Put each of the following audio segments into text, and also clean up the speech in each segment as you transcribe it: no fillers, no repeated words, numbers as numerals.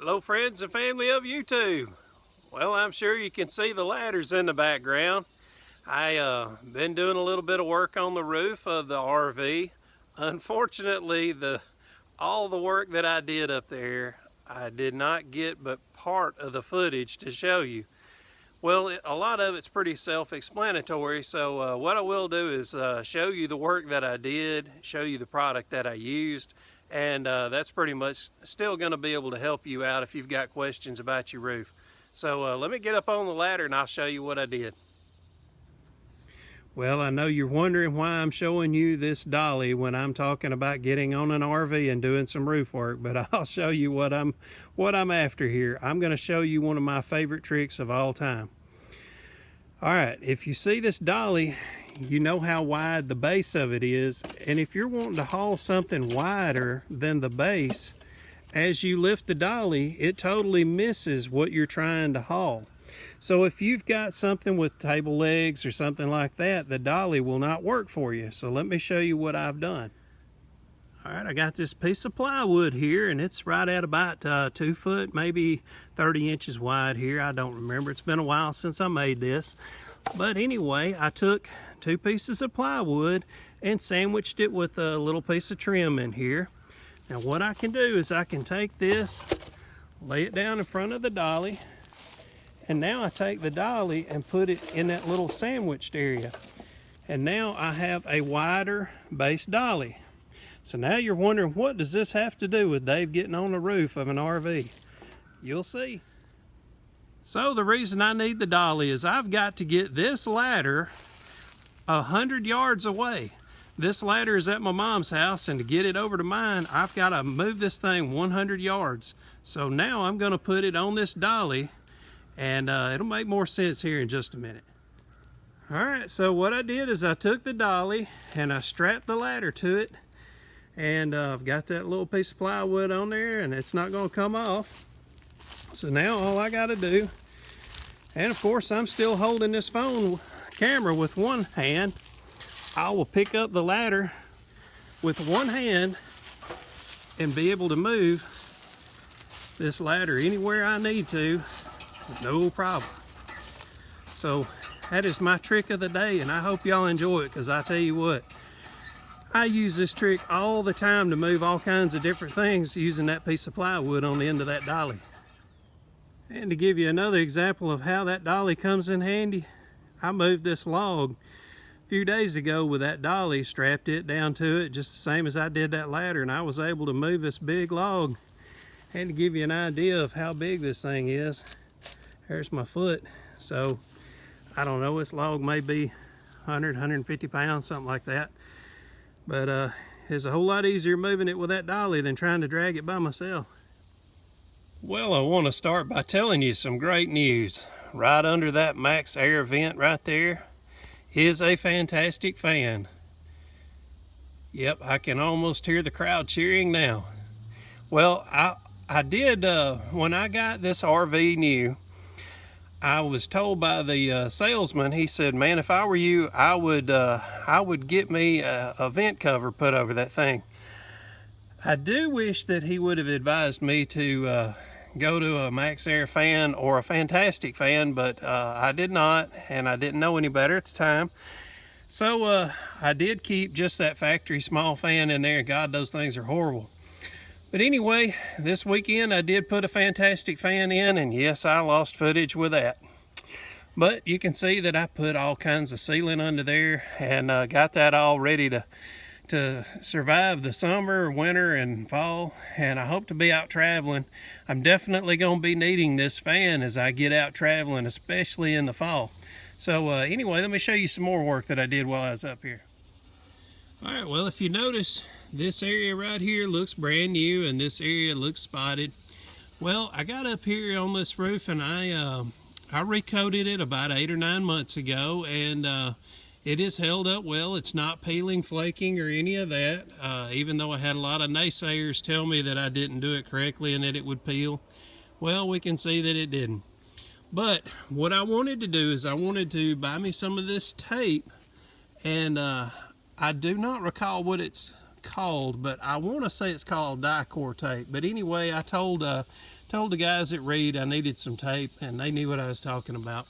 Hello friends and family of YouTube. Well, I'm sure you can see the ladders in the background. I been doing a little bit of work on the roof of the RV. Unfortunately, all the work that I did up there, I did not get but part of the footage to show you. Well, a lot of it's pretty self-explanatory, so what I will do is show you the work that I did, show you the product that I used, and that's pretty much still going to be able to help you out if you've got questions about your roof. So let me get up on the ladder and I'll show you what I did. Well, I know you're wondering why I'm showing you this dolly when I'm talking about getting on an RV and doing some roof work, but I'll show you what I'm after here. I'm going to show you one of my favorite tricks of all time. All right, if you see this dolly, you know how wide the base of it is, and if you're wanting to haul something wider than the base, as you lift the dolly, it totally misses what you're trying to haul. So if you've got something with table legs or something like that, the dolly will not work for you. So let me show you what I've done. All right, I got this piece of plywood here, and it's right at about 2 foot, maybe 30 inches wide here. I don't remember. It's been a while since I made this. But anyway, I took 2 pieces of plywood and sandwiched it with a little piece of trim in here. Now what I can do is I can take this, lay it down in front of the dolly, and now I take the dolly and put it in that little sandwiched area. And now I have a wider base dolly. So now you're wondering, what does this have to do with Dave getting on the roof of an RV? You'll see. So the reason I need the dolly is I've got to get this ladder 100 yards away. This ladder is at my mom's house, and to get it over to mine, I've got to move this thing 100 yards. So now I'm going to put it on this dolly, and it'll make more sense here in just a minute. All right, so what I did is I took the dolly and I strapped the ladder to it, and I've got that little piece of plywood on there, and it's not going to come off. So now all I got to do, and of course I'm still holding this phone camera with one hand, I will pick up the ladder with one hand and be able to move this ladder anywhere I need to, no problem. So that is my trick of the day, and I hope y'all enjoy it, because I tell you what, I use this trick all the time to move all kinds of different things using that piece of plywood on the end of that dolly. And to give you another example of how that dolly comes in handy, I moved this log a few days ago with that dolly, strapped it down to it just the same as I did that ladder, and I was able to move this big log. And to give you an idea of how big this thing is, there's my foot. So I don't know, this log may be 100, 150 pounds, something like that. But it's a whole lot easier moving it with that dolly than trying to drag it by myself. Well, I want to start by telling you some great news. Right under that max air vent right there is a fantastic fan. Yep, I can almost hear the crowd cheering now. Well, I did, when I got this RV new, I was told by the salesman, he said, man, if I were you, I would get me a vent cover put over that thing. I do wish that he would have advised me to go to a max air fan or a fantastic fan, but I did not, and I didn't know any better at the time. So I did keep just that factory small fan in there. God, those things are horrible. But anyway, this weekend I did put a fantastic fan in, and yes, I lost footage with that. But you can see that I put all kinds of sealing under there, and got that all ready to survive the summer, winter, and fall. And I hope to be out traveling. I'm definitely going to be needing this fan as I get out traveling, especially in the fall. So anyway, let me show you some more work that I did while I was up here. All right, well, if you notice, this area right here looks brand new, and this area looks spotted. Well, I got up here on this roof, and I recoated it about 8 or 9 months ago, and it is held up well. It's not peeling, flaking, or any of that, even though I had a lot of naysayers tell me that I didn't do it correctly and that it would peel. Well, we can see that it didn't. But what I wanted to do is I wanted to buy me some of this tape, and I do not recall what it's called, but I want to say it's called Dicor tape. But anyway, I told told the guys at Reed I needed some tape, and they knew what I was talking about.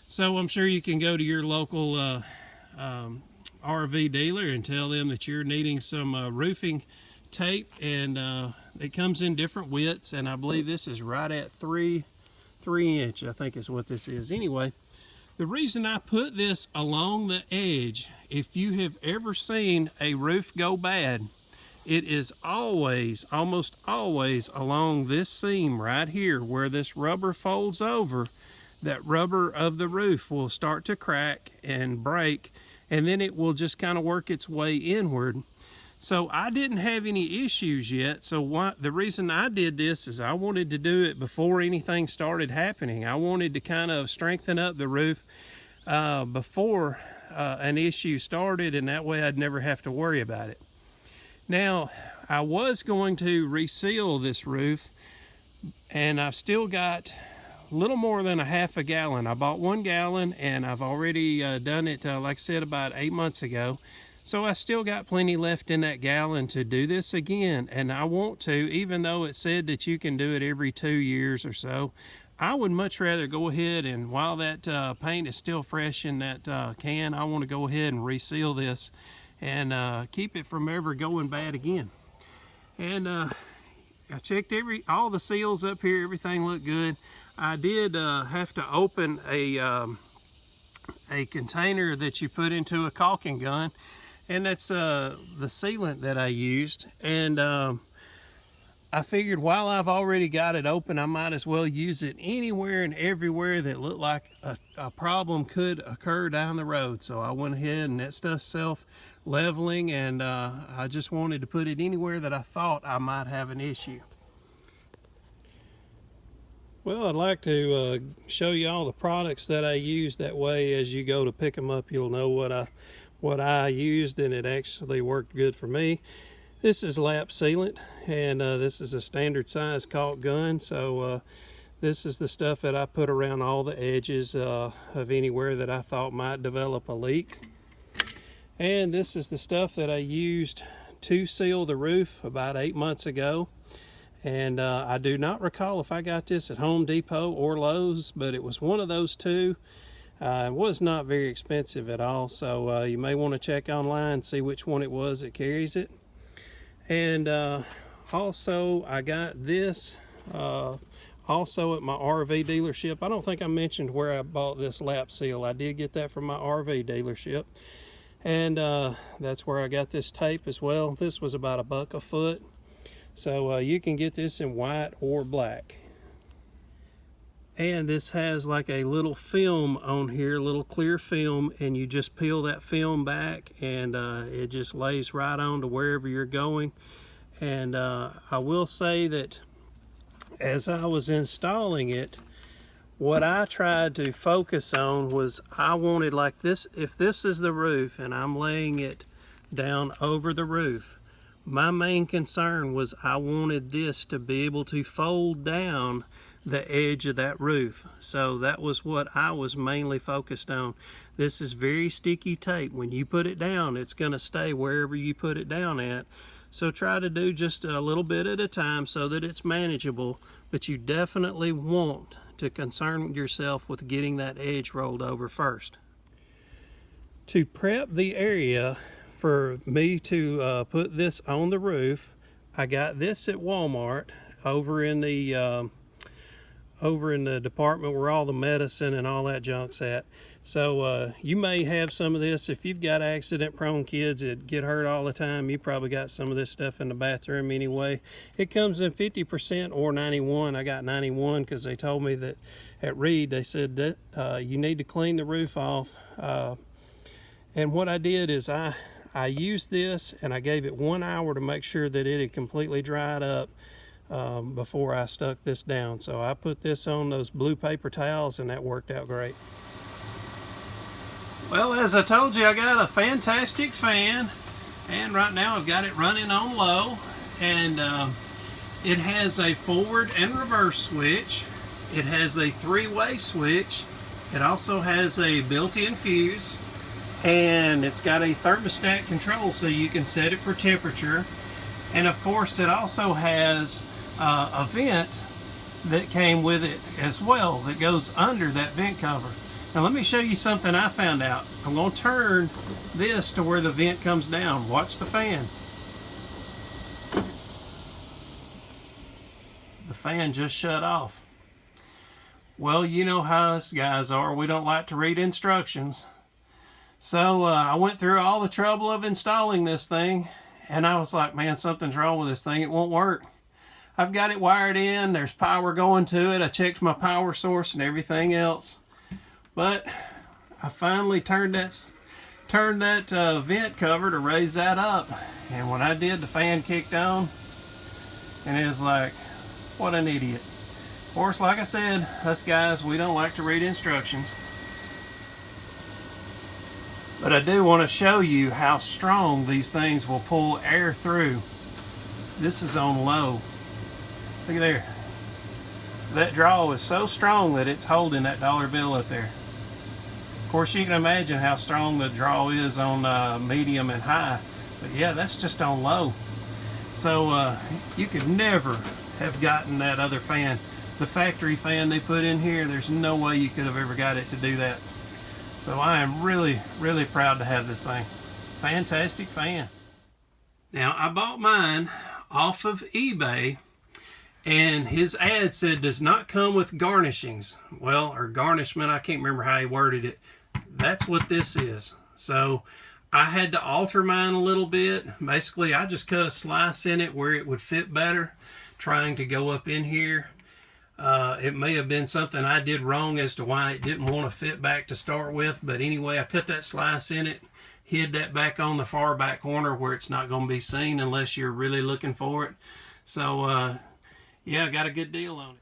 So I'm sure you can go to your local RV dealer and tell them that you're needing some roofing tape, and it comes in different widths, and I believe this is right at 3 inch, I think is what this is. Anyway, the reason I put this along the edge, if you have ever seen a roof go bad, it is always, almost always along this seam right here where this rubber folds over. That rubber of the roof will start to crack and break, and then it will just kind of work its way inward. So I didn't have any issues yet. So the reason I did this is I wanted to do it before anything started happening. I wanted to kind of strengthen up the roof before an issue started, and that way I'd never have to worry about it. Now, I was going to reseal this roof, and I've still got a little more than a half a gallon. I bought 1 gallon, and I've already done it, like I said, about 8 months ago. So I still got plenty left in that gallon to do this again, and I want to, even though it said that you can do it every 2 years or so. I would much rather go ahead and, while that paint is still fresh in that can, I want to go ahead and reseal this and keep it from ever going bad again. And I checked all the seals up here, everything looked good. I did have to open a container that you put into a caulking gun, and that's the sealant that I used. And I figured while I've already got it open, I might as well use it anywhere and everywhere that looked like a problem could occur down the road. So I went ahead, and that stuff's self-leveling, and I just wanted to put it anywhere that I thought I might have an issue. Well, I'd like to show you all the products that I use. That way, as you go to pick them up, you'll know what I used, and it actually worked good for me. This is lap sealant, and this is a standard size caulk gun. So this is the stuff that I put around all the edges of anywhere that I thought might develop a leak. And this is the stuff that I used to seal the roof about 8 months ago. And I do not recall if I got this at Home Depot or Lowe's, but it was one of those two. It was not very expensive at all, so you may want to check online and see which one it was that carries it. And also I got this also at my RV dealership. I don't think I mentioned where I bought this lap seal. I did get that from my RV dealership, and that's where I got this tape as well. This was about $1 a foot. So you can get this in white or black. And this has like a little film on here, little clear film, and you just peel that film back, and it just lays right on to wherever you're going. And I will say that as I was installing it, what I tried to focus on was I wanted, like this, if this is the roof and I'm laying it down over the roof, my main concern was I wanted this to be able to fold down the edge of that roof. So that was what I was mainly focused on. This is very sticky tape. When you put it down, it's going to stay wherever you put it down at. So try to do just a little bit at a time so that it's manageable, but you definitely want to concern yourself with getting that edge rolled over first. To prep the area for me to put this on the roof, I got this at Walmart over in the department where all the medicine and all that junk's at. So you may have some of this. If you've got accident-prone kids that get hurt all the time, you probably got some of this stuff in the bathroom anyway. It comes in 50% or 91. I got 91 because they told me that at Reed, they said that you need to clean the roof off. And what I did is I used this, and I gave it 1 hour to make sure that it had completely dried up before I stuck this down. So I put this on those blue paper towels, and that worked out great. Well, as I told you, I got a fantastic fan, and right now I've got it running on low, and it has a forward and reverse switch. It has a 3-way switch. It also has a built-in fuse, and it's got a thermostat control so you can set it for temperature. And of course it also has a vent that came with it as well that goes under that vent cover. Now let me show you something I found out. I'm going to turn this to where the vent comes down. Watch the fan. The fan just shut off. Well, you know how us guys are. We don't like to read instructions. So I went through all the trouble of installing this thing, and I was like, man, something's wrong with this thing. It won't work. I've got it wired in. There's power going to it. I checked my power source and everything else. But I finally turned that vent cover to raise that up. And when I did, the fan kicked on. And it was like, what an idiot. Of course, like I said, us guys, we don't like to read instructions. But I do want to show you how strong these things will pull air through. This is on low. Look at there. That draw is so strong that it's holding that dollar bill up there. Of course, you can imagine how strong the draw is on medium and high. But yeah, that's just on low. So you could never have gotten that other fan. The factory fan they put in here, there's no way you could have ever got it to do that. So I am really, really proud to have this thing. Fantastic fan. Now, I bought mine off of eBay, and his ad said does not come with garnishings. Well, or garnishment, I can't remember how he worded it. That's what this is. So I had to alter mine a little bit. Basically, I just cut a slice in it where it would fit better, trying to go up in here. It may have been something I did wrong as to why it didn't want to fit back to start with, but anyway, I cut that slice in it, hid that back on the far back corner where it's not going to be seen unless you're really looking for it. So yeah, I got a good deal on it.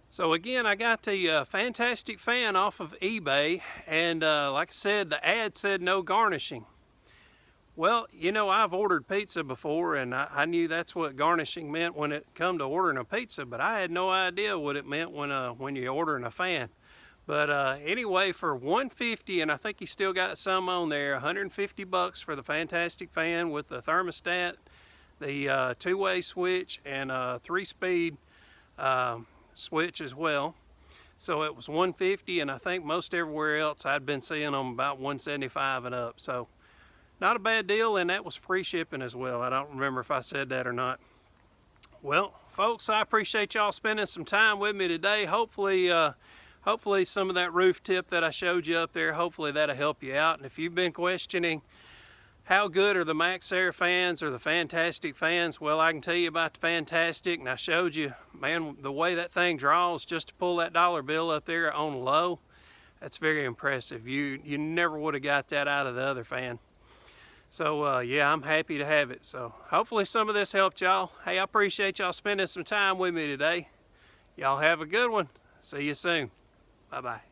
So again, I got the fantastic fan off of eBay, and like I said, the ad said no garnishing. Well, you know, I've ordered pizza before, and I knew that's what garnishing meant when it come to ordering a pizza, but I had no idea what it meant when you're ordering a fan. But anyway, for $150, and I think he still got some on there, $150 for the fantastic fan with the thermostat, the two-way switch, and a 3-speed switch as well. So it was $150, and I think most everywhere else I'd been seeing them about $175 and up. So not a bad deal, and that was free shipping as well. I don't remember if I said that or not. Well, folks, I appreciate y'all spending some time with me today. Hopefully some of that roof tip that I showed you up there, hopefully that'll help you out. And if you've been questioning how good are the Max Air fans or the Fantastic fans, well, I can tell you about the Fantastic, and I showed you, man, the way that thing draws just to pull that dollar bill up there on low, that's very impressive. You never would have got that out of the other fan. So yeah, I'm happy to have it. So hopefully some of this helped y'all. Hey, I appreciate y'all spending some time with me today. Y'all have a good one. See you soon. Bye-bye.